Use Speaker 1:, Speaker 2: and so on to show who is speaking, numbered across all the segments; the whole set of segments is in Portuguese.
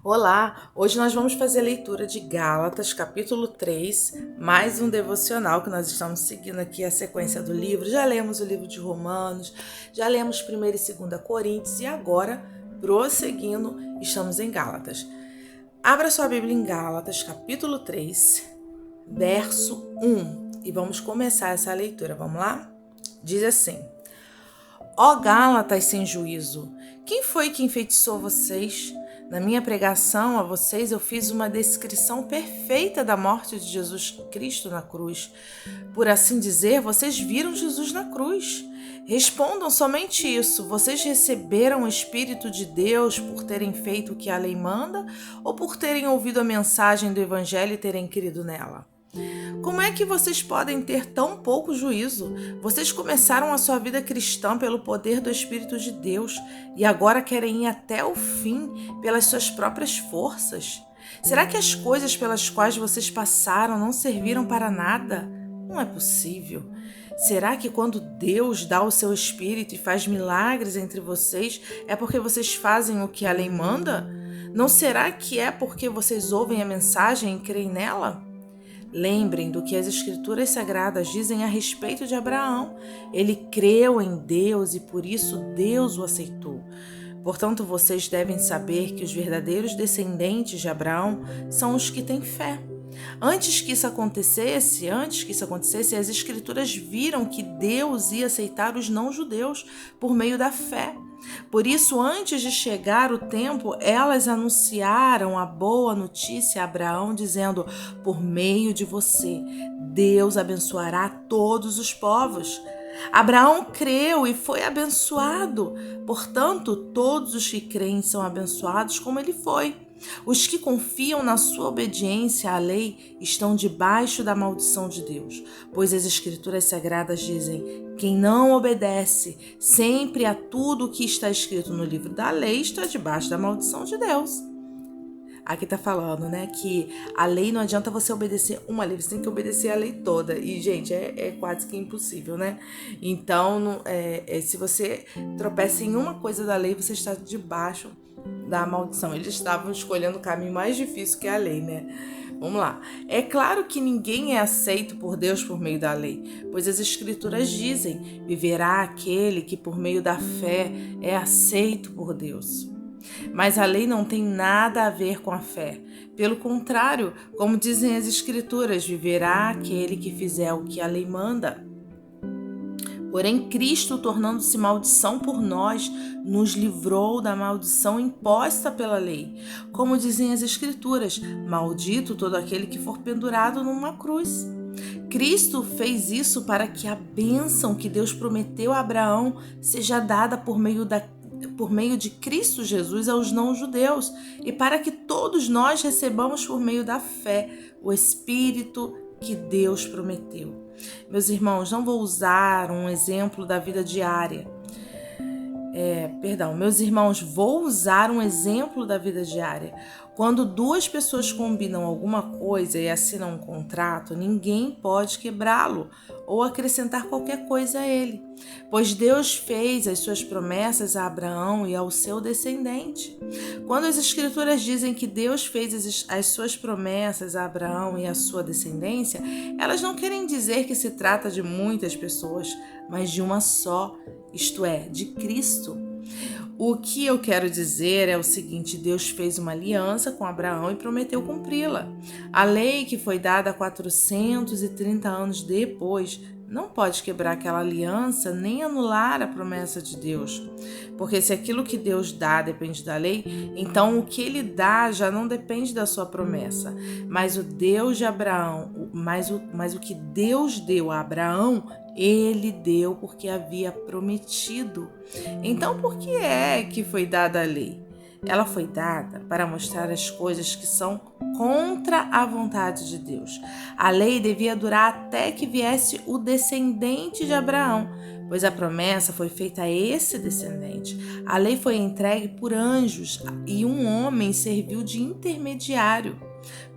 Speaker 1: Olá, hoje nós vamos fazer a leitura de Gálatas, capítulo 3, mais um devocional que nós estamos seguindo aqui a sequência do livro. Já lemos o livro de Romanos, já lemos 1ª e 2ª Coríntios e agora, prosseguindo, estamos em Gálatas. Abra sua Bíblia em Gálatas, capítulo 3, verso 1 e vamos começar essa leitura, vamos lá? Diz assim: Ó Gálatas sem juízo, quem foi que enfeitiçou vocês? Na minha pregação a vocês eu fiz uma descrição perfeita da morte de Jesus Cristo na cruz. Por assim dizer, vocês viram Jesus na cruz. Respondam somente isso: vocês receberam o Espírito de Deus por terem feito o que a lei manda ou por terem ouvido a mensagem do Evangelho e terem crido nela? Como é que vocês podem ter tão pouco juízo? Vocês começaram a sua vida cristã pelo poder do Espírito de Deus e agora querem ir até o fim pelas suas próprias forças? Será que as coisas pelas quais vocês passaram não serviram para nada? Não é possível. Será que quando Deus dá o seu Espírito e faz milagres entre vocês, é porque vocês fazem o que a lei manda? Não será que é porque vocês ouvem a mensagem e creem nela? Lembrem do que as Escrituras Sagradas dizem a respeito de Abraão. Ele creu em Deus e por isso Deus o aceitou. Portanto, vocês devem saber que os verdadeiros descendentes de Abraão são os que têm fé. Antes que isso acontecesse, as Escrituras viram que Deus ia aceitar os não-judeus por meio da fé. Por isso, antes de chegar o tempo, elas anunciaram a boa notícia a Abraão, dizendo: por meio de você, Deus abençoará todos os povos. Abraão creu e foi abençoado. Portanto, todos os que creem são abençoados como ele foi. Os que confiam na sua obediência à lei estão debaixo da maldição de Deus, pois as Escrituras Sagradas dizem: quem não obedece sempre a tudo o que está escrito no livro da lei está debaixo da maldição de Deus. Aqui tá falando, né, que a lei não adianta você obedecer uma lei, você tem que obedecer a lei toda. E, gente, é quase que impossível, né? Então, se você tropeça em uma coisa da lei, você está debaixo da maldição. Eles estavam escolhendo o caminho mais difícil que é a lei, né? Vamos lá. É claro que ninguém é aceito por Deus por meio da lei, pois as Escrituras dizem: viverá aquele que por meio da fé é aceito por Deus. Mas a lei não tem nada a ver com a fé. Pelo contrário, como dizem as Escrituras, viverá aquele que fizer o que a lei manda. Porém, Cristo, tornando-se maldição por nós, nos livrou da maldição imposta pela lei. Como dizem as Escrituras: maldito todo aquele que for pendurado numa cruz. Cristo fez isso para que a bênção que Deus prometeu a Abraão seja dada por meio de Cristo Jesus aos não-judeus e para que todos nós recebamos por meio da fé o Espírito que Deus prometeu. Meus irmãos, não vou usar um exemplo da vida diária. Meus irmãos, vou usar um exemplo da vida diária. Quando duas pessoas combinam alguma coisa e assinam um contrato, ninguém pode quebrá-lo ou acrescentar qualquer coisa a ele, pois Deus fez as suas promessas a Abraão e ao seu descendente. Quando as Escrituras dizem que Deus fez as suas promessas a Abraão e à sua descendência, elas não querem dizer que se trata de muitas pessoas, mas de uma só, isto é, de Cristo. O que eu quero dizer é o seguinte: Deus fez uma aliança com Abraão e prometeu cumpri-la. A lei que foi dada 430 anos depois não pode quebrar aquela aliança nem anular a promessa de Deus. Porque se aquilo que Deus dá depende da lei, então o que ele dá já não depende da sua promessa. Mas o Deus de Abraão, mas o que Deus deu a Abraão, ele deu porque havia prometido. Então, por que é que foi dada a lei? Ela foi dada para mostrar as coisas que são contra a vontade de Deus. A lei devia durar até que viesse o descendente de Abraão, pois a promessa foi feita a esse descendente. A lei foi entregue por anjos e um homem serviu de intermediário.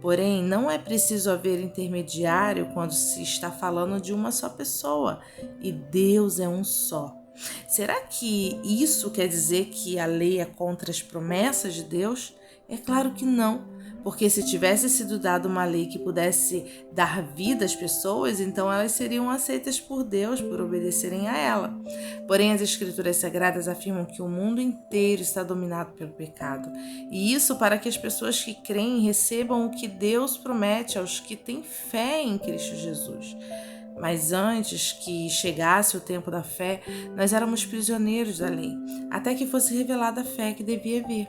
Speaker 1: Porém, não é preciso haver intermediário quando se está falando de uma só pessoa, e Deus é um só. Será que isso quer dizer que a lei é contra as promessas de Deus? É claro que não, porque se tivesse sido dada uma lei que pudesse dar vida às pessoas, então elas seriam aceitas por Deus por obedecerem a ela. Porém, as Escrituras Sagradas afirmam que o mundo inteiro está dominado pelo pecado, e isso para que as pessoas que creem recebam o que Deus promete aos que têm fé em Cristo Jesus. Mas antes que chegasse o tempo da fé, nós éramos prisioneiros da lei, até que fosse revelada a fé que devia vir.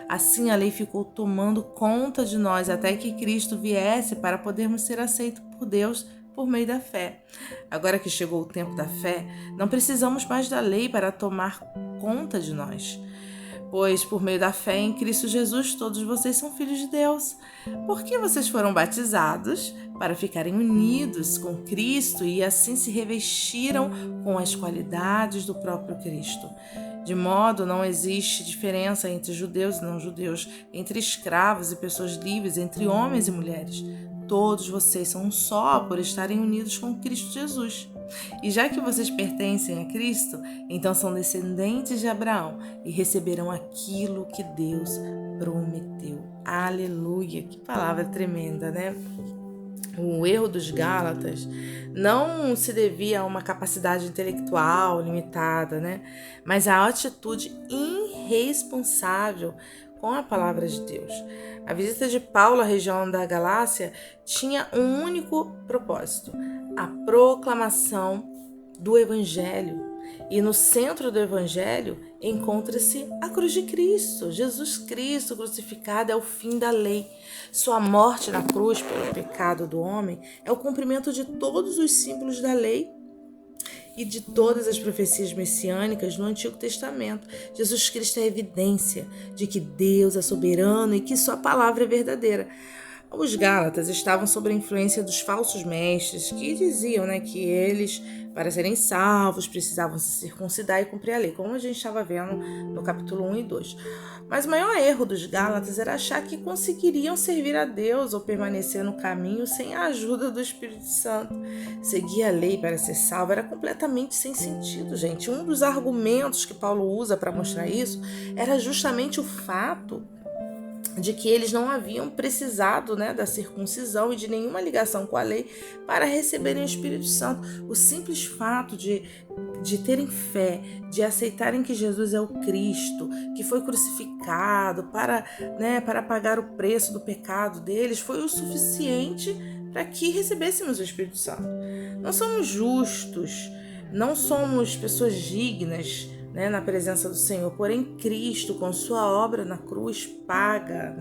Speaker 1: Assim, a lei ficou tomando conta de nós até que Cristo viesse para podermos ser aceitos por Deus por meio da fé. Agora que chegou o tempo da fé, não precisamos mais da lei para tomar conta de nós. Pois por meio da fé em Cristo Jesus, todos vocês são filhos de Deus. Porque vocês foram batizados para ficarem unidos com Cristo e assim se revestiram com as qualidades do próprio Cristo. De modo não existe diferença entre judeus e não judeus, entre escravos e pessoas livres, entre homens e mulheres. Todos vocês são um só por estarem unidos com Cristo Jesus. E já que vocês pertencem a Cristo, então são descendentes de Abraão e receberão aquilo que Deus prometeu. Aleluia! Que palavra tremenda, né? O erro dos Gálatas não se devia a uma capacidade intelectual limitada, né? Mas a atitude irresponsável com a palavra de Deus. A visita de Paulo à região da Galácia tinha um único propósito: a proclamação do Evangelho. E no centro do Evangelho encontra-se a cruz de Cristo. Jesus Cristo crucificado é o fim da lei. Sua morte na cruz pelo pecado do homem é o cumprimento de todos os símbolos da lei e de todas as profecias messiânicas no Antigo Testamento. Jesus Cristo é a evidência de que Deus é soberano e que sua palavra é verdadeira. Os Gálatas estavam sob a influência dos falsos mestres que diziam, que eles, para serem salvos, precisavam se circuncidar e cumprir a lei, como a gente estava vendo no capítulo 1 e 2. Mas o maior erro dos Gálatas era achar que conseguiriam servir a Deus ou permanecer no caminho sem a ajuda do Espírito Santo. Seguir a lei para ser salvo era completamente sem sentido, gente. Um dos argumentos que Paulo usa para mostrar isso era justamente o fato de que eles não haviam precisado da circuncisão e de nenhuma ligação com a lei para receberem o Espírito Santo. O simples fato de terem fé, de aceitarem que Jesus é o Cristo, que foi crucificado para pagar o preço do pecado deles, foi o suficiente para que recebêssemos o Espírito Santo. Não somos justos, não somos pessoas dignas na presença do Senhor, porém Cristo, com sua obra na cruz, paga,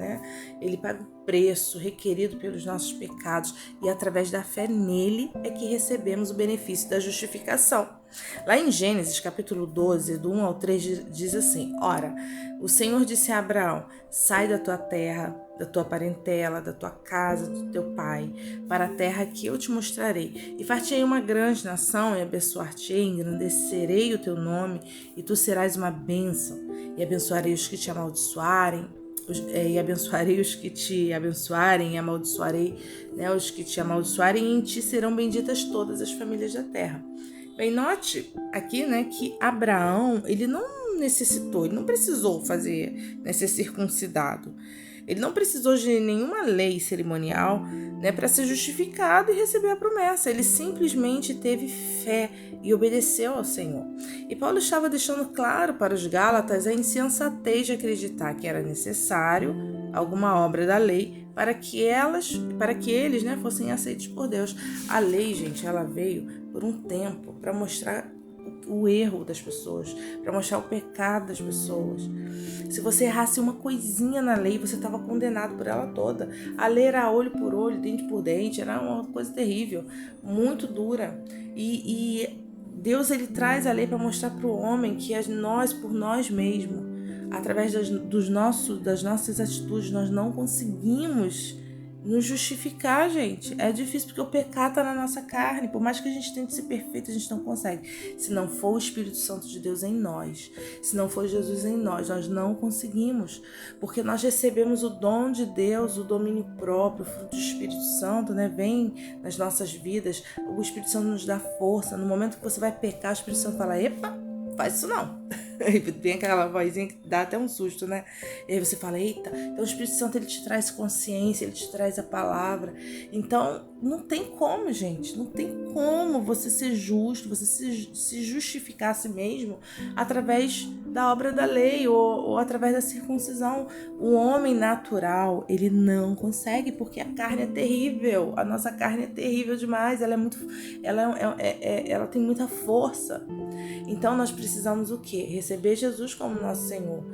Speaker 1: ele paga o preço requerido pelos nossos pecados e através da fé nele é que recebemos o benefício da justificação. Lá em Gênesis capítulo 12, do 1 ao 3, diz assim: Ora, o Senhor disse a Abraão: sai da tua terra, da tua parentela, da tua casa, do teu pai, para a terra que eu te mostrarei. E far-te-ei uma grande nação, e abençoar-te-ei, engrandecerei o teu nome, e tu serás uma bênção. E abençoarei os que te amaldiçoarem, e abençoarei os que te abençoarem, e amaldiçoarei os que te amaldiçoarem, e em ti serão benditas todas as famílias da terra. Bem, note aqui que Abraão, ele não necessitou, ele não precisou ser circuncidado. Ele não precisou de nenhuma lei cerimonial para ser justificado e receber a promessa. Ele simplesmente teve fé e obedeceu ao Senhor. E Paulo estava deixando claro para os Gálatas a insensatez de acreditar que era necessário alguma obra da lei para que eles fossem aceitos por Deus. A lei, gente, ela veio por um tempo para mostrar o erro das pessoas, para mostrar o pecado das pessoas. Se você errasse uma coisinha na lei, você estava condenado por ela toda. A lei era olho por olho, dente por dente, era uma coisa terrível, muito dura. E Deus, ele traz a lei para mostrar para o homem que nós, por nós mesmos, através das nossas atitudes, nós não conseguimos nos justificar, gente. É difícil porque o pecado está na nossa carne. Por mais que a gente tente ser perfeito, a gente não consegue. Se não for o Espírito Santo de Deus em nós, se não for Jesus em nós não conseguimos. Porque nós recebemos o dom de Deus, o domínio próprio, o fruto do Espírito Santo, vem nas nossas vidas. O Espírito Santo nos dá força. No momento que você vai pecar, o Espírito Santo fala: epa, faz isso não. Aí tem aquela vozinha que dá até um susto, né? E aí você fala, eita, então o Espírito Santo ele te traz consciência, ele te traz a palavra. Então não tem como, gente, não tem como você ser justo, você se justificar a si mesmo através da obra da lei ou através da circuncisão. O homem natural, ele não consegue, porque a carne é terrível, a nossa carne é terrível demais, ela tem muita força. Então nós precisamos o quê? Receber Jesus como nosso Senhor,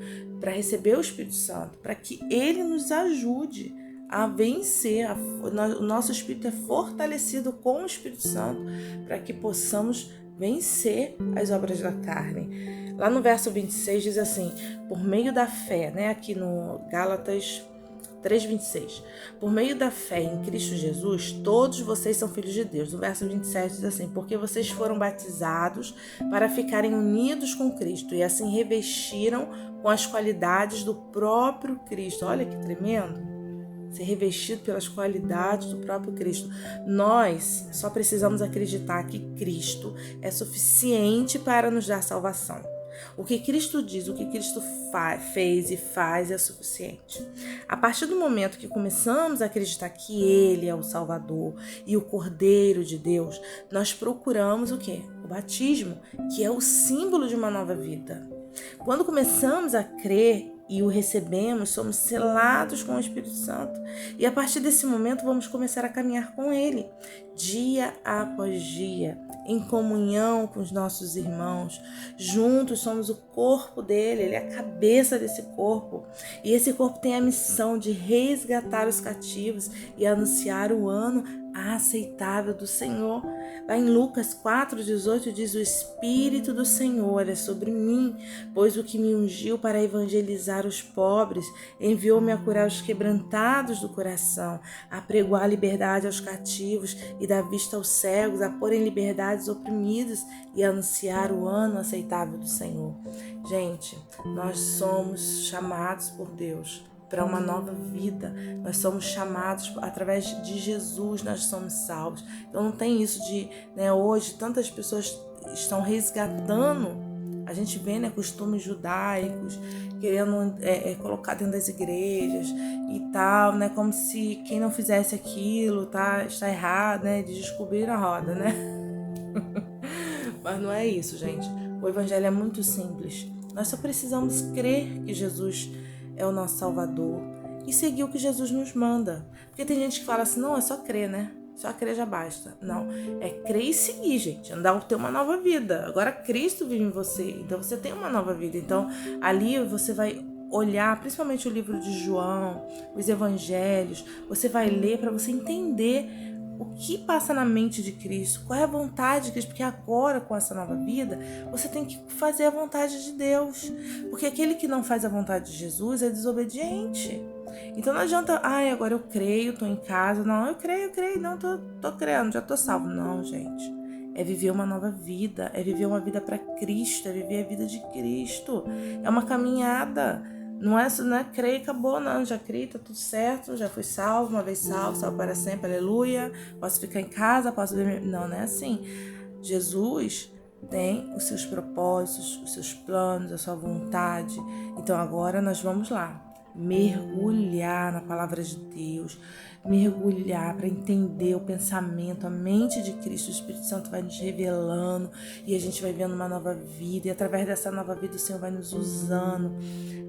Speaker 1: para receber o Espírito Santo, para que Ele nos ajude a vencer. O nosso espírito é fortalecido com o Espírito Santo para que possamos vencer as obras da carne. Lá no verso 26 diz assim, por meio da fé, né? Aqui no Gálatas 3:26. Por meio da fé em Cristo Jesus, todos vocês são filhos de Deus. No verso 27 diz assim, porque vocês foram batizados para ficarem unidos com Cristo e assim revestiram com as qualidades do próprio Cristo. Olha que tremendo. Ser revestido pelas qualidades do próprio Cristo. Nós só precisamos acreditar que Cristo é suficiente para nos dar salvação. O que Cristo diz, o que Cristo fez e faz é suficiente. A partir do momento que começamos a acreditar que Ele é o Salvador e o Cordeiro de Deus, nós procuramos o quê? O batismo, que é o símbolo de uma nova vida. Quando começamos a crer e o recebemos, somos selados com o Espírito Santo. E a partir desse momento vamos começar a caminhar com Ele, dia após dia, em comunhão com os nossos irmãos. Juntos somos o corpo dele, ele é a cabeça desse corpo. E esse corpo tem a missão de resgatar os cativos e anunciar o ano aceitável do Senhor. Lá em Lucas 4:18 diz, o Espírito do Senhor é sobre mim, pois o que me ungiu para evangelizar os pobres, enviou-me a curar os quebrantados do coração, a pregoar a liberdade aos cativos e dar vista aos cegos, a pôr em liberdade os oprimidos e a anunciar o ano aceitável do Senhor. Gente, nós somos chamados por Deus para uma nova vida. Nós somos chamados, através de Jesus, nós somos salvos. Então não tem isso de, hoje tantas pessoas estão resgatando, a gente vê, costumes judaicos, querendo colocar dentro das igrejas e tal, como se quem não fizesse aquilo está errado, de descobrir a roda, Mas não é isso, gente. O evangelho é muito simples. Nós só precisamos crer que Jesus é o nosso Salvador e seguir o que Jesus nos manda. Porque tem gente que fala assim, não, é só crer, Só crer já basta. Não, é crer e seguir, gente. Andar, ter uma nova vida. Agora Cristo vive em você, então você tem uma nova vida. Então ali você vai olhar, principalmente o livro de João, os evangelhos, você vai ler para você entender o que passa na mente de Cristo, qual é a vontade de Cristo, porque agora com essa nova vida, você tem que fazer a vontade de Deus, porque aquele que não faz a vontade de Jesus é desobediente. Então não adianta, agora eu creio, tô em casa, não, eu creio, não, tô crendo, já tô salvo. Não, gente, é viver uma nova vida, é viver uma vida para Cristo, é viver a vida de Cristo, é uma caminhada. Não é crer e acabou, não. Já criei, tá tudo certo, já fui salvo, uma vez salvo para sempre, aleluia. Posso ficar em casa, posso ver. Não é assim. Jesus tem os seus propósitos, os seus planos, a sua vontade. Então agora nós vamos lá, mergulhar na palavra de Deus, mergulhar para entender o pensamento, a mente de Cristo. O Espírito Santo vai nos revelando e a gente vai vendo uma nova vida, e através dessa nova vida o Senhor vai nos usando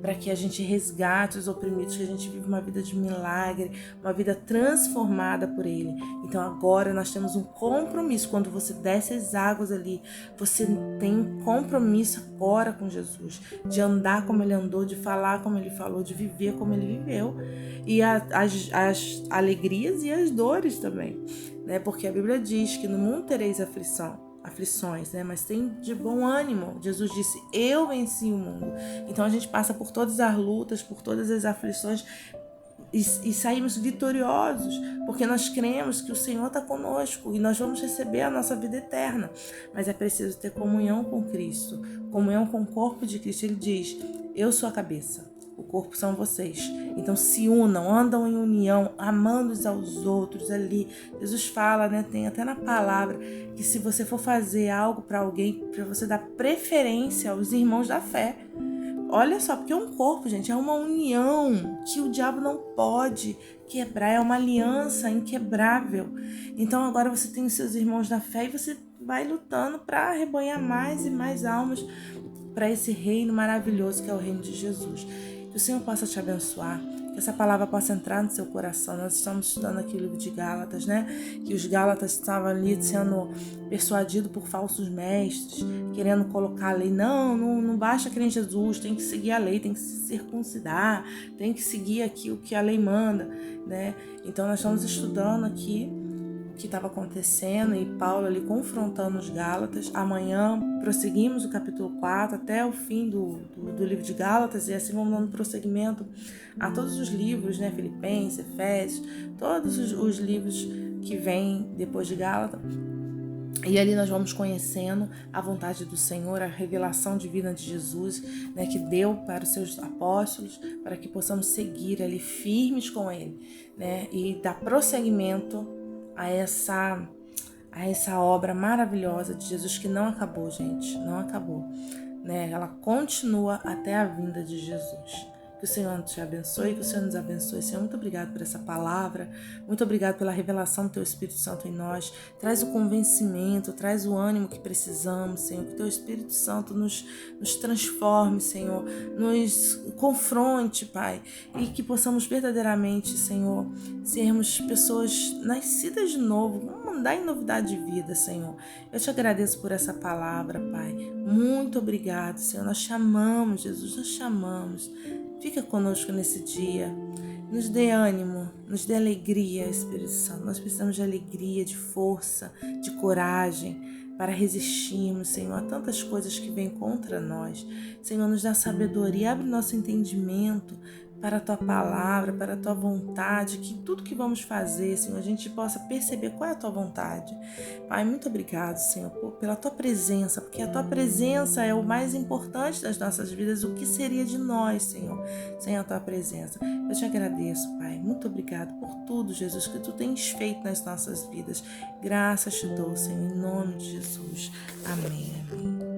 Speaker 1: para que a gente resgate os oprimidos, que a gente vive uma vida de milagre, uma vida transformada por Ele. Então agora nós temos um compromisso. Quando você desce as águas ali, você tem um compromisso agora com Jesus, de andar como Ele andou, de falar como Ele falou, de viver como Ele viveu, e as alegrias e as dores também, porque a Bíblia diz que no mundo tereis aflições, mas tem de bom ânimo. Jesus disse, eu venci o mundo. Então a gente passa por todas as lutas, por todas as aflições e saímos vitoriosos, porque nós cremos que o Senhor está conosco e nós vamos receber a nossa vida eterna. Mas é preciso ter comunhão com Cristo, comunhão com o corpo de Cristo. Ele diz, eu sou a cabeça, O corpo são vocês. Então se unam, andam em união, amando uns aos outros ali. Jesus fala, né? Tem até na palavra que se você for fazer algo para alguém, para você dar preferência aos irmãos da fé. Olha só, porque é um corpo, gente, é uma união que o diabo não pode quebrar, é uma aliança inquebrável. Então agora você tem os seus irmãos da fé e você vai lutando para arrebanhar mais e mais almas para esse reino maravilhoso que é o reino de Jesus. Que o Senhor possa te abençoar, que essa palavra possa entrar no seu coração. Nós estamos estudando aqui o livro de Gálatas, né? Que os Gálatas estavam ali sendo persuadidos por falsos mestres, querendo colocar a lei. Não basta crer em Jesus, tem que seguir a lei, tem que se circuncidar, tem que seguir aqui o que a lei manda, né? Então nós estamos estudando aqui o que estava acontecendo e Paulo ali confrontando os Gálatas. Amanhã prosseguimos o capítulo 4 até o fim do livro de Gálatas e assim vamos dando prosseguimento a todos os livros, né? Filipenses, Efésios, todos os livros que vêm depois de Gálatas. E ali nós vamos conhecendo a vontade do Senhor, a revelação divina de Jesus, né, que deu para os seus apóstolos, para que possamos seguir ali firmes com Ele, né, e dar prosseguimento a essa obra maravilhosa de Jesus que não acabou, gente, não acabou, né? Ela continua até a vinda de Jesus. Que o Senhor te abençoe, que o Senhor nos abençoe. Senhor, muito obrigado por essa palavra, muito obrigado pela revelação do Teu Espírito Santo em nós. Traz o convencimento, traz o ânimo que precisamos, Senhor. Que o Teu Espírito Santo nos transforme, Senhor, nos confronte, Pai, e que possamos verdadeiramente, Senhor, sermos pessoas nascidas de novo. Vamos andar em novidade de vida, Senhor. Eu te agradeço por essa palavra, Pai. Muito obrigado, Senhor. Nós te amamos, Jesus, nós te amamos. Fica conosco nesse dia, nos dê ânimo, nos dê alegria, Espírito Santo. Nós precisamos de alegria, de força, de coragem para resistirmos, Senhor, a tantas coisas que vêm contra nós. Senhor, nos dá sabedoria, abre nosso entendimento para a Tua palavra, para a Tua vontade, que tudo que vamos fazer, Senhor, a gente possa perceber qual é a Tua vontade. Pai, muito obrigado, Senhor, pela Tua presença, porque a Tua presença é o mais importante das nossas vidas. O que seria de nós, Senhor, sem a Tua presença? Eu te agradeço, Pai. Muito obrigado por tudo, Jesus, que Tu tens feito nas nossas vidas. Graças te dou, Senhor, em nome de Jesus. Amém, amém.